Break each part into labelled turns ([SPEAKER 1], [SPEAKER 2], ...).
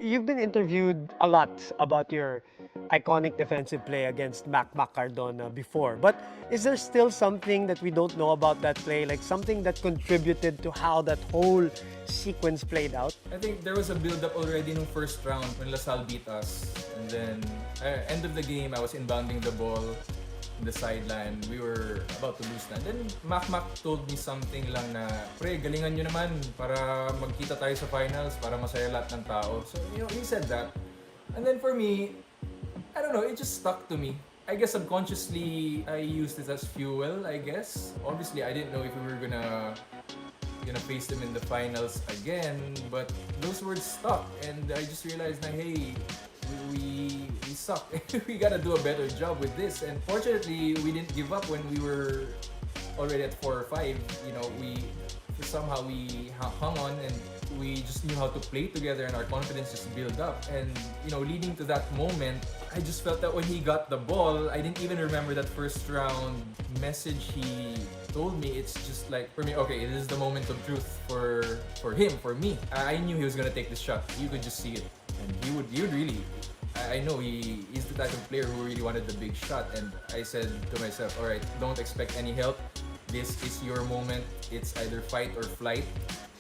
[SPEAKER 1] You've been interviewed a lot about your iconic defensive play against Macmac Cardona before, but is there still something that we don't know about that play, like something that contributed to how that whole sequence played out?
[SPEAKER 2] I think there was a build-up already in the first round when LaSalle beat us. And then, end of the game, I was inbounding the ball in the sideline. We were about to lose na. Then, Macmac told me something lang na, pre, galingan nyo naman para magkita tayo sa finals, para masaya lahat ng tao. So, he said that. And then for me, I don't know, it just stuck to me. I guess subconsciously, I used it as fuel, I guess. Obviously, I didn't know if we were gonna face them in the finals again, but those words stuck, and I just realized that hey, we suck. We gotta do a better job with this. And fortunately, we didn't give up when we were already at 4 or 5. We somehow we hung on, and we just knew how to play together, and our confidence just built up. And leading to that moment, I just felt that when he got the ball, I didn't even remember that first round message he told me. It's just like, for me, okay, this is the moment of truth for him, for me. I knew he was gonna take this shot. You could just see it, and he would really. I know he's the type of player who really wanted the big shot, and I said to myself, all right, don't expect any help. This is your moment. It's either fight or flight.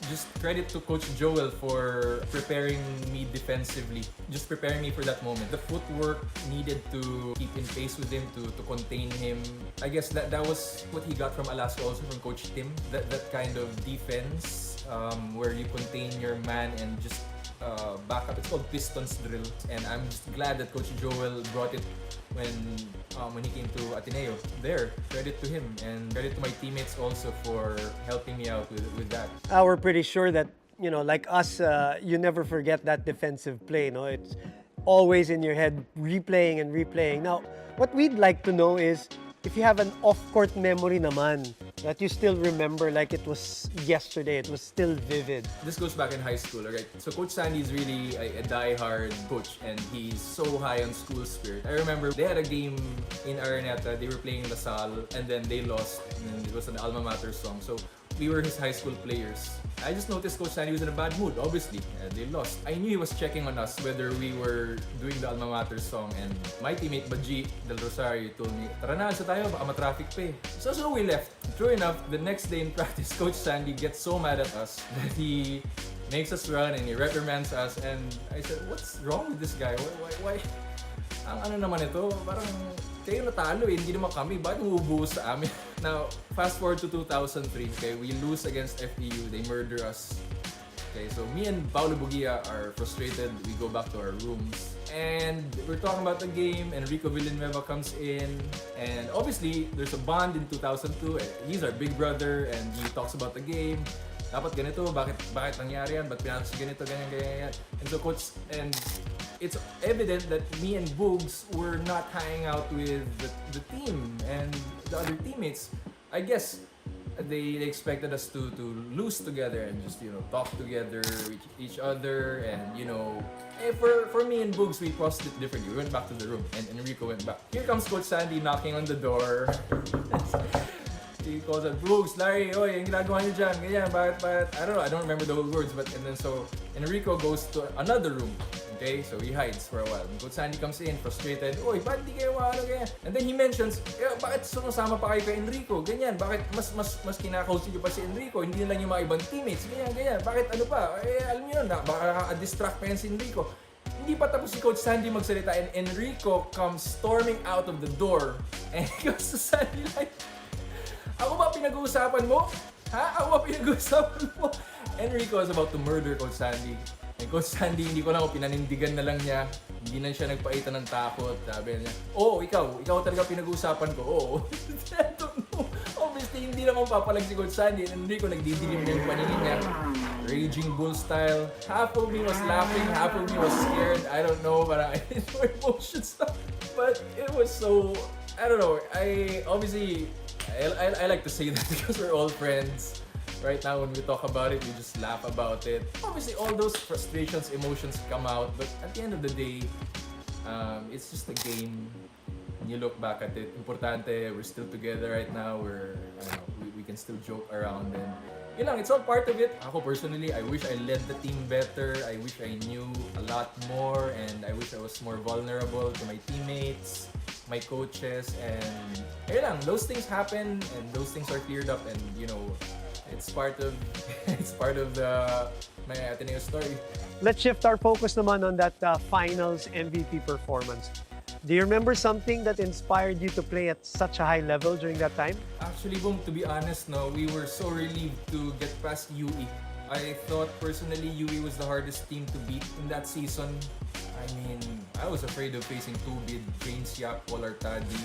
[SPEAKER 2] Just credit to Coach Joel for preparing me defensively. Just preparing me for that moment. The footwork needed to keep in pace with him, to contain him. I guess that was what he got from Alaska, also from Coach Tim. That kind of defense where you contain your man and just back up. It's called Pistons drill. And I'm just glad that Coach Joel brought it when he came to Ateneo. There, credit to him, and credit to my teammates also for helping me out with that.
[SPEAKER 1] We're pretty sure that, like us, you never forget that defensive play. No, it's always in your head, replaying and replaying. Now, what we'd like to know is if you have an off-court memory naman that you still remember like it was yesterday, it was still vivid.
[SPEAKER 2] This goes back in high school, right? So Coach Sandy is really a die-hard coach, and he's so high on school spirit. I remember they had a game in Araneta. They were playing LaSalle, and then they lost, and it was an alma mater song. So we were his high school players. I just noticed Coach Sandy was in a bad mood, obviously. They lost. I knew he was checking on us whether we were doing the alma mater song, and my teammate Baji Del Rosario told me, tara na, alsa tayo, baka matraffic pa eh. So we left. True enough, the next day in practice, Coach Sandy gets so mad at us that he makes us run and he reprimands us, and I said, what's wrong with this guy? Why? Ang ano naman ito, parang kayo natalo eh, hindi naman kami, bakit umubuhos sa amin? Now, fast forward to 2003, okay, we lose against FEU, they murder us. Okay, so me and Paulo Bugia are frustrated, we go back to our rooms, and we're talking about the game, and Rico Villanueva comes in, and obviously, there's a bond in 2002, he's our big brother, and he talks about the game. Dapat ganito, bakit nangyari yan, ba't pinatas ganito, ganyan. And so coach, and it's evident that me and Boogs were not hanging out with the team and the other teammates. I guess they expected us to lose together and just talk together with each other, and for me and Boogs, we processed it differently. We went back to the room, and Enrico went back. Here comes Coach Sandy knocking on the door. He calls out, Brooks, Larry, oy, ang ginagawa niyo dyan, ganyan, bakit, I don't know, I don't remember the whole words, but, and then so, Enrico goes to another room, okay, so he hides for a while. Coach Sandy comes in, frustrated, oy, bakit di kayo ganyan? And then he mentions, bakit sumasama pa kayo kay Enrico, ganyan, bakit mas kinakausap niyo pa si Enrico, hindi lang yung mga ibang teammates, ganyan, bakit ano pa, alam niyo yun, baka distract pa yan si Enrico. Hindi pa tapos si Coach Sandy magsalita, and Enrico comes storming out of the door, and he goes to Sandy like, ako ba pinag-uusapan mo? Ha? Ako ba pinag-uusapan mo? Enrico was about to murder Coach Sandy. And Coach Sandy, hindi ko na kung pinanindigan na lang niya. Hindi na siya nagpaita ng takot. Sabi niya, ikaw talaga pinag-uusapan ko. Oo. I don't know. Obviously, hindi naman papalag si Coach Sandy. And Enrico nagdidilim na yung paningin niya. Raging Bull style. Half of me was laughing, half of me was scared. I don't know, parang I had no emotions. But it was so, I don't know. I like to say that because we're all friends. Right now, when we talk about it, we just laugh about it. Obviously, all those frustrations, emotions come out, but at the end of the day, it's just a game. When you look back at it, importante, we're still together right now. We can still joke around, and yun lang, it's all part of it. Ako personally, I wish I led the team better. I wish I knew a lot more, and I wish I was more vulnerable to my teammates, my coaches, and yun lang, those things happen and those things are cleared up, and you know, it's part of it's part of my Ateneo story.
[SPEAKER 1] Let's shift our focus naman on that finals MVP performance. Do you remember something that inspired you to play at such a high level during that time?
[SPEAKER 2] Actually, boom, to be honest, no, we were so relieved to get past UE. I thought personally UE was the hardest team to beat in that season. I mean, I was afraid of facing Tubid, James Yap, Paul Artadi.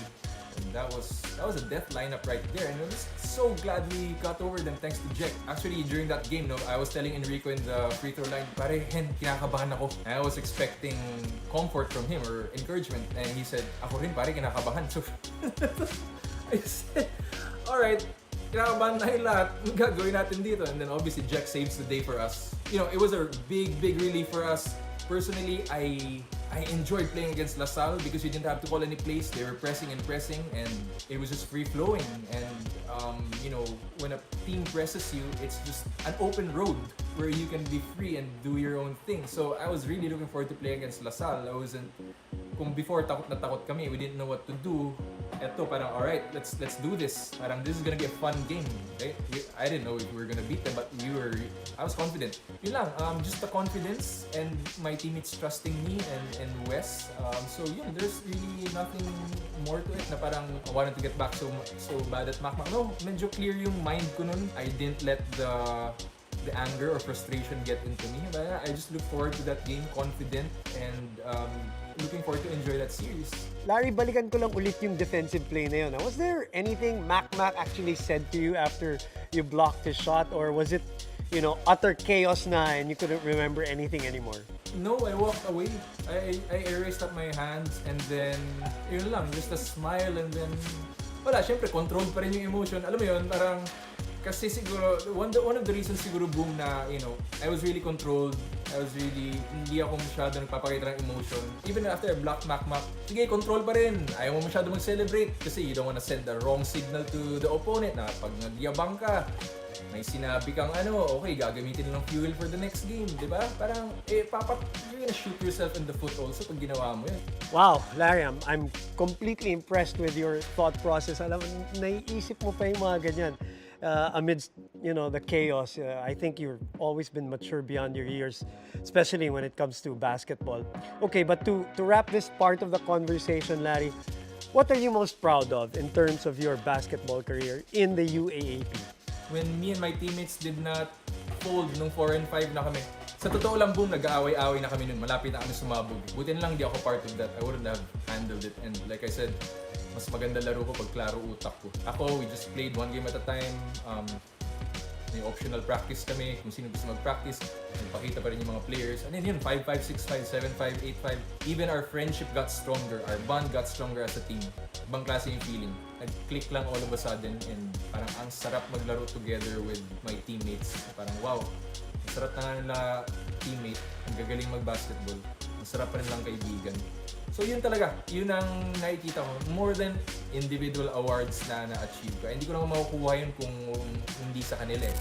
[SPEAKER 2] And that was a death lineup right there. And I was so glad we got over them thanks to Jack. Actually, during that game, no, I was telling Enrico in the free throw line, pare, hen, kinakabahan ako. I was expecting comfort from him or encouragement. And he said, ako rin, pare, kinakabahan. So, I said, alright, kinakabahan na yung lahat. Ang gagawin natin dito? And then obviously, Jack saves the day for us. You know, it was a big relief for us. Personally, I enjoyed playing against LaSalle because we didn't have to call any plays. They were pressing, and it was just free-flowing. And, you know, when a team presses you, it's just an open road where you can be free and do your own thing. So I was really looking forward to playing against LaSalle. I wasn't, kung before takot na takot kami, we didn't know what to do. Eto, parang, alright, let's do this. Parang, this is gonna be a fun game, right? I didn't know if we were gonna beat them, but I was confident. Yun lang, just the confidence and my teammates trusting me and Wes. So yun, there's really nothing more to it na parang I wanted to get back so bad at Macmac. No, medyo clear yung mind ko nun. I didn't let the anger or frustration get into me. But I just look forward to that game confident and looking forward to enjoy that series.
[SPEAKER 1] Larry, balikan ko lang ulit yung defensive play na yun. Was there anything Macmac actually said to you after you blocked his shot, or was it, you know, utter chaos na and you couldn't remember anything anymore?
[SPEAKER 2] No, I walked away. I erased up my hands and then, yun lang, just a smile and then, wala, syempre, controlled pa rin yung emotion. Alam mo yun, parang, kasi siguro, one of the reasons siguro, boom, na, you know, I was really controlled. Hindi ako masyado nagpapakita ng emotion. Even after I blocked Macmac, sige, control pa rin. Ayaw mo masyado mag-celebrate kasi you don't wanna send the wrong signal to the opponent na pag nagyabang ka, may sinabi kang okay, gagamitin lang fuel for the next game, di ba? Parang, you're gonna shoot yourself in the foot also pag ginawa mo yun.
[SPEAKER 1] Wow, Larry, I'm completely impressed with your thought process. Alam mo, naiisip mo pa yung mga ganyan. Amidst, you know, the chaos, I think you've always been mature beyond your years, especially when it comes to basketball. Okay, but to wrap this part of the conversation, Larry, what are you most proud of in terms of your basketball career in the UAAP?
[SPEAKER 2] When me and my teammates did not fold nung 4 and 5 na kami. Sa totoo lang, boom, nag-aaway-aaway na kami nun. Malapit na kami sumabog. Buti na lang di ako part of that. I wouldn't have handled it. And like I said, mas maganda laro ko pag klaro utak ko. Ako, we just played one game at a time. May optional practice kami. Kung sino gusto mag-practice, nagpakita pa rin yung mga players. And then yun, 5-5, 6-5, 7-5, 8-5. Even our friendship got stronger. Our bond got stronger as a team. Ibang klase yung feeling. Nag-click lang all of a sudden and parang ang sarap maglaro together with my teammates. Parang wow, ang sarap na nga nila teammate. Ang gagaling mag-basketball. Ang sarap pa rin lang kaibigan. So yun talaga, yun ang nakikita ko. More than individual awards na na-achieve ko. Hindi ko naman makukuha yun kung hindi sa kanila eh.